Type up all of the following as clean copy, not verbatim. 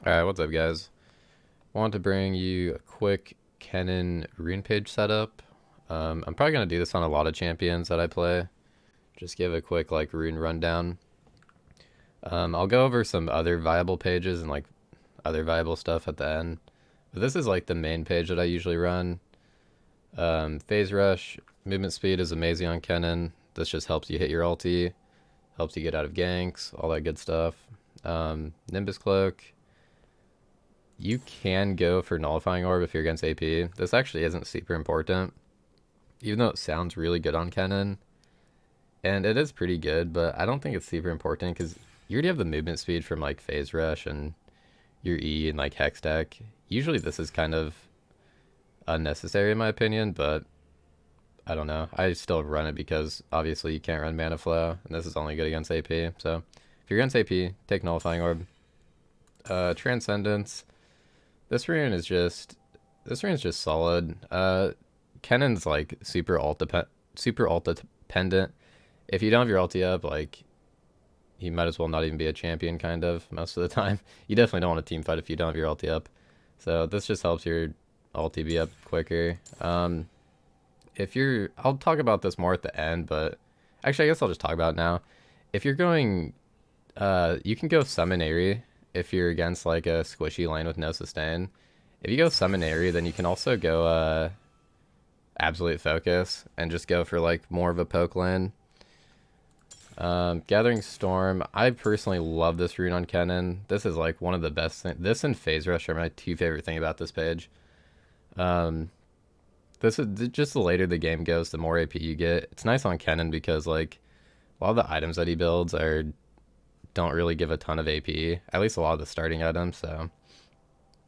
Alright, what's up guys? Want to bring you a quick Kennen rune page setup. I'm probably going to do this on a lot of champions that I play. Just give a quick rune rundown. I'll go over some other viable pages and other viable stuff at the end. But this is the main page that I usually run. Phase Rush, movement speed is amazing on Kennen. This just helps you hit your ulti, helps you get out of ganks, all that good stuff. Nimbus Cloak, you can go for Nullifying Orb if you're against AP. This actually isn't super important, even though it sounds really good on Kennen. And it is pretty good, but I don't think it's super important because you already have the movement speed from Phase Rush and your E and Hex Deck. Usually this is kind of unnecessary in my opinion, but I don't know. I still run it because obviously you can't run Mana Flow, and this is only good against AP. So if you're against AP, take Nullifying Orb. Transcendence. This rune is just solid. Kennen's super ult dependent. If you don't have your ulti up, you might as well not even be a champion kind of most of the time. You definitely don't want to team fight if you don't have your ulti up. So this just helps your ulti be up quicker. I'll talk about this more at the end, but actually I guess I'll just talk about it now. If you're going, you can go summon Aerie if you're against a squishy lane with no sustain. If you go summon Aerie, then you can also go Absolute Focus and just go for more of a poke lane. Gathering Storm, I personally love this rune on Kennen. This is one of the best things. This and Phase Rush are my two favorite things about this page. This is just the later the game goes, the more AP you get. It's nice on Kennen because a lot of the items that he builds don't really give a ton of AP. At least a lot of the starting items. So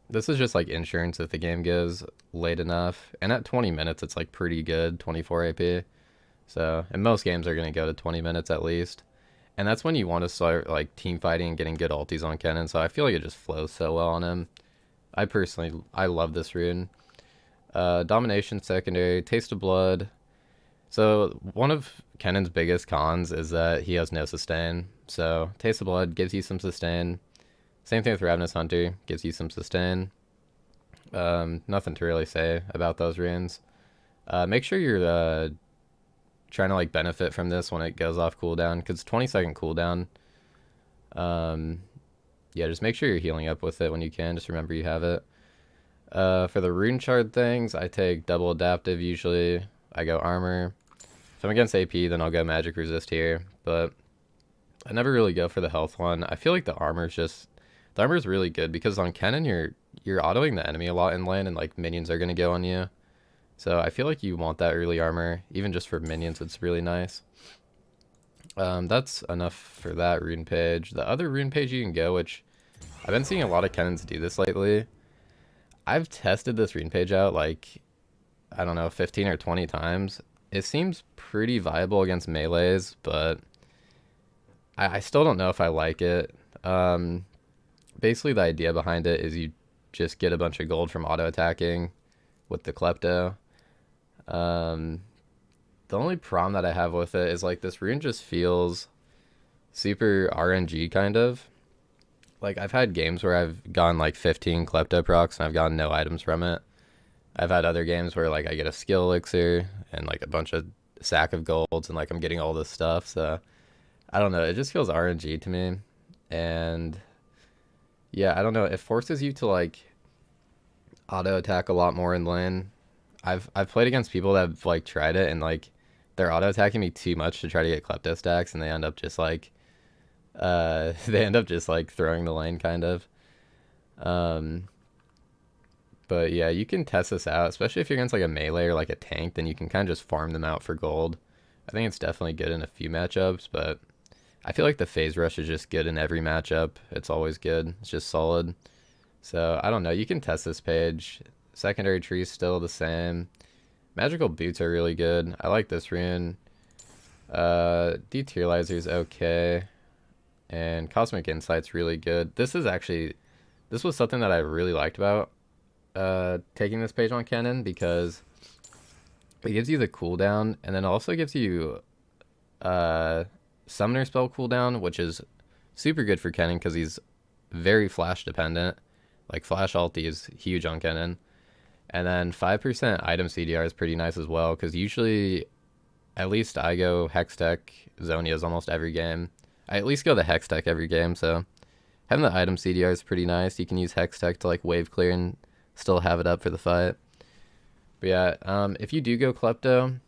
this is just insurance if the game goes late enough. And at 20 minutes, it's pretty good, 24 AP. So, and most games are going to go to 20 minutes at least. And that's when you want to start team fighting and getting good ultis on Kennen. So I feel like it just flows so well on him. I love this rune. Domination secondary, Taste of Blood. So one of Kennen's biggest cons is that he has no sustain. So Taste of Blood gives you some sustain. Same thing with Ravenous Hunter, gives you some sustain. Nothing to really say about those runes. Make sure you're trying to benefit from this when it goes off cooldown, because 20-second cooldown. Yeah, just make sure you're healing up with it when you can. Just remember you have it. For the rune shard things, I take double adaptive usually. I go armor. If I'm against AP, then I'll go magic resist here. But I never really go for the health one. I feel like the armor's really good because on Kennen you're autoing the enemy a lot in lane, and minions are gonna go on you. So I feel like you want that early armor, even just for minions. It's really nice. That's enough for that rune page. The other rune page you can go, which I've been seeing a lot of Kennens do this lately. I've tested this rune page out I don't know, 15 or 20 times. It seems pretty viable against melees, but I still don't know if I like it. Basically the idea behind it is you just get a bunch of gold from auto attacking with the Klepto. The only problem that I have with it is this rune just feels super RNG kind of. I've had games where I've gotten 15 Klepto procs and I've gotten no items from it. I've had other games where I get a skill elixir and a bunch of sack of golds and I'm getting all this stuff. So I don't know, it just feels RNG to me. And yeah, I don't know, it forces you to auto attack a lot more in lane. I've played against people that have tried it and they're auto attacking me too much to try to get Klepto stacks, and they end up just throwing the lane kind of. But yeah, you can test this out, especially if you're against a melee or a tank, then you can kind of just farm them out for gold. I think it's definitely good in a few matchups, but I feel like the phase rush is just good in every matchup. It's always good. It's just solid. So I don't know. You can test this page. Secondary tree's still the same. Magical boots are really good. I like this rune. Dematerializer's okay. And Cosmic Insight's really good. This was something that I really liked about taking this page on Kennen, because it gives you the cooldown, and then also gives you Summoner spell cooldown, which is super good for Kennen because he's very flash dependent. Like flash ulti is huge on Kennen. And then 5% item CDR is pretty nice as well, because usually, at least I go Hextech Zonias almost every game. I at least go the Hextech every game, so having the item CDR is pretty nice. You can use Hextech to like wave clear and still have it up for the fight. But yeah, if you do go Klepto,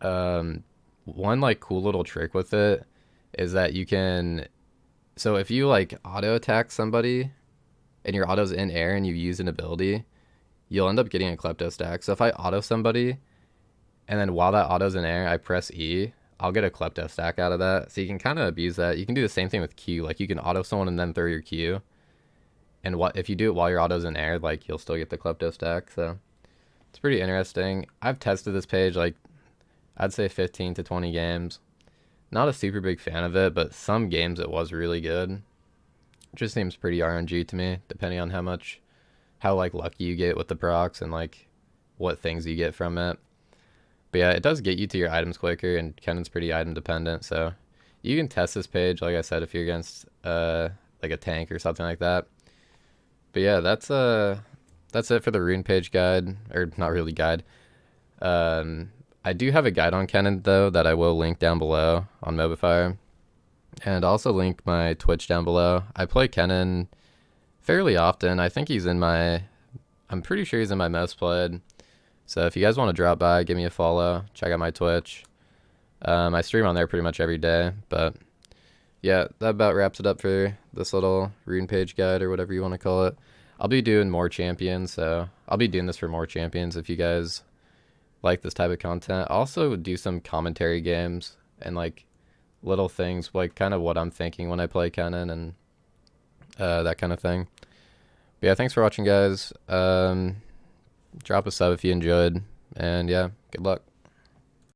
one like cool little trick with it is that you can, so if you like auto attack somebody and your auto's in air and you use an ability, you'll end up getting a Klepto stack. So if I auto somebody and then while that auto's in air, I press E, I'll get a Klepto stack out of that. So you can kind of abuse that. You can do the same thing with Q. Like you can auto someone and then throw your Q. And what if you do it while your auto's in air, like you'll still get the Klepto stack. So it's pretty interesting. I've tested this page like I'd say 15 to 20 games. Not a super big fan of it, but some games it was really good. It just seems pretty RNG to me, depending on how like lucky you get with the procs and like what things you get from it. But yeah, it does get you to your items quicker, and Kennen's pretty item dependent, so you can test this page, like I said, if you're against like a tank or something like that. But yeah, that's it for the rune page guide, or not really guide. I do have a guide on Kennen though that I will link down below on Mobify, and also link my Twitch down below. I play Kennen fairly often. I think I'm pretty sure he's in my most played. So if you guys want to drop by, give me a follow, check out my Twitch. I stream on there pretty much every day, but yeah, that about wraps it up for this little rune page guide or whatever you want to call it. I'll be doing more champions, so I'll be doing this for more champions if you guys like this type of content. I'll also do some commentary games and like little things, like kind of what I'm thinking when I play Kennen and that kind of thing. But yeah, thanks for watching, guys. Drop a sub if you enjoyed, and yeah, good luck.